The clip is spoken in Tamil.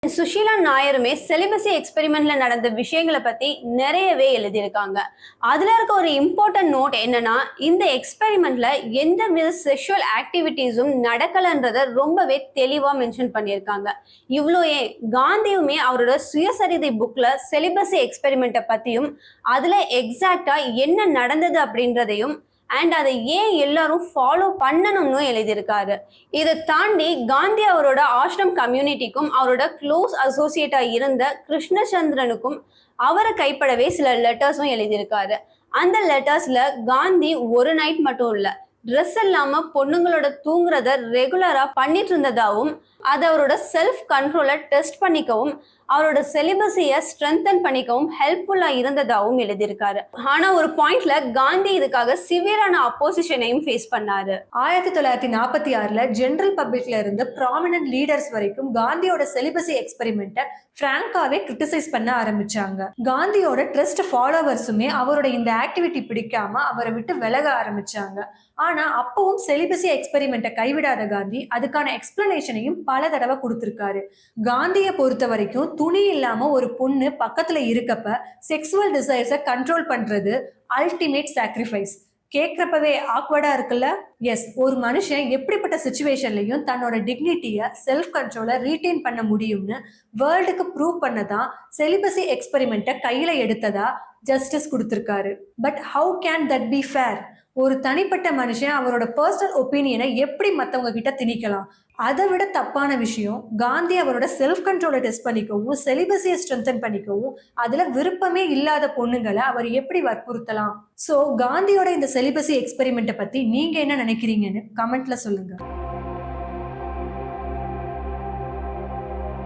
சுஷீலா நாயருமே செலிபசி எக்ஸ்பெரிமெண்ட்ல நடந்த விஷயங்களை பத்தி நிறையவே எழுதியிருக்காங்க. அதுல இருக்க ஒரு இம்பார்ட்டன்ட் நோட் என்னன்னா, இந்த எக்ஸ்பெரிமெண்ட்ல எந்த வித செக்ஷுவல் ஆக்டிவிட்டிஸும் நடக்கலன்றத ரொம்பவே தெளிவா மென்ஷன் பண்ணியிருக்காங்க. இவ்வளோ ஏன் காந்தியுமே அவரோட சுயசரிதை புக்ல செலிபசி எக்ஸ்பெரிமெண்ட்டை பத்தியும் அதுல எக்ஸாக்டா என்ன நடந்தது அப்படின்றதையும் அண்ட் அதை ஏன் எல்லாரும் ஃபாலோ பண்ணணும்னு எழுதியிருக்காரு. இதை தாண்டி காந்தி அவரோட ஆஷ்ரம் கம்யூனிட்டிக்கும் அவரோட க்ளோஸ் அசோசியேட்டா இருந்த கிருஷ்ணச்சந்திரனுக்கும் அவரை கைப்படவே சில லெட்டர்ஸும் எழுதியிருக்காரு. அந்த லெட்டர்ஸ்ல காந்தி ஒரு நைட் மட்டும் இல்ல, ட்ரெஸ் இல்லாம பொண்ணுங்களோட தூங்குறத ரெகுலரா பண்ணிட்டு இருந்ததாவும், அது அவரோட செல்ஃப் கண்ட்ரோலை டெஸ்ட் பண்ணிக்கவும் அவரோட செலிபஸியை ஸ்ட்ரென்தன் பண்ணிக்கவும் ஹெல்ப்ஃபுல்லா இருந்ததாகவும் எழுதியிருக்காரு. ஆனா ஒரு பாயிண்ட்ல காந்தி இதுக்காக சிவியரான அப்போசிஷனையும் ஃபேஸ் பண்ணாரு. 1946ல ஜெனரல் பப்ளிக்ல இருந்து ப்ராமினன்ட் லீடர்ஸ் வரைக்கும் காந்தியோட செலிபஸி எக்ஸ்பெரிமெண்ட்டை பிராங்காவே கிரிட்டிசைஸ் பண்ண ஆரம்பிச்சாங்க. காந்தியோட ட்ரஸ்ட் ஃபாலோவர்ஸுமே அவரோட இந்த ஆக்டிவிட்டி பிடிக்காம அவரை விட்டு விலக ஆரம்பிச்சாங்க. ஆனா அப்பவும் செலிபஸி எக்ஸ்பெரிமெண்ட்டை கைவிடாத காந்தி அதுக்கான எக்ஸ்பிளனேஷனையும் பல தடவை கொடுத்திருக்காரு. காந்தியை பொறுத்த வரைக்கும் துணி இல்லாம ஒரு பொண்ணு பக்கத்துல இருக்கப்ப செக்ஸுவல் டிசைர்ஸை கண்ட்ரோல் பண்றது அல்டிமேட் சாக்ரிஃபைஸ். கேட்கறப்பவே ஆக்வர்டா இருக்குல்ல? எஸ், ஒரு மனுஷன் எப்படிப்பட்ட சுச்சுவேஷன்லையும் தன்னோட டிக்னிட்டியை செல்ஃப் கண்ட்ரோலை ரீட்டைன் பண்ண முடியும்னு வேர்ல்டுக்கு ப்ரூவ் பண்ணதான் செலிபஸி எக்ஸ்பெரிமெண்ட்டை கையில எடுத்ததா ஜஸ்டிஸ் கொடுத்திருக்காரு. But how can that be fair? ஒரு தனிப்பட்ட மனுஷன் அவரோட பர்சனல் ஒப்பீனியனை எப்படி மற்றவங்க கிட்ட திணிக்கலாம்? அதை விட தப்பான விஷயம், காந்தி அவரோட செல்ஃப் கண்ட்ரோலை டெஸ்ட் பண்ணிக்கவும் செலிபஸியை ஸ்ட்ரென்தன் பண்ணிக்கவும் அதுல விருப்பமே இல்லாத பொண்ணுங்களை அவர் எப்படி வற்புறுத்தலாம்? ஸோ காந்தியோட இந்த செலிபஸி எக்ஸ்பெரிமெண்ட்டை பத்தி நீங்க என்ன நினைக்கிறீங்கன்னு கமெண்ட்ல சொல்லுங்க.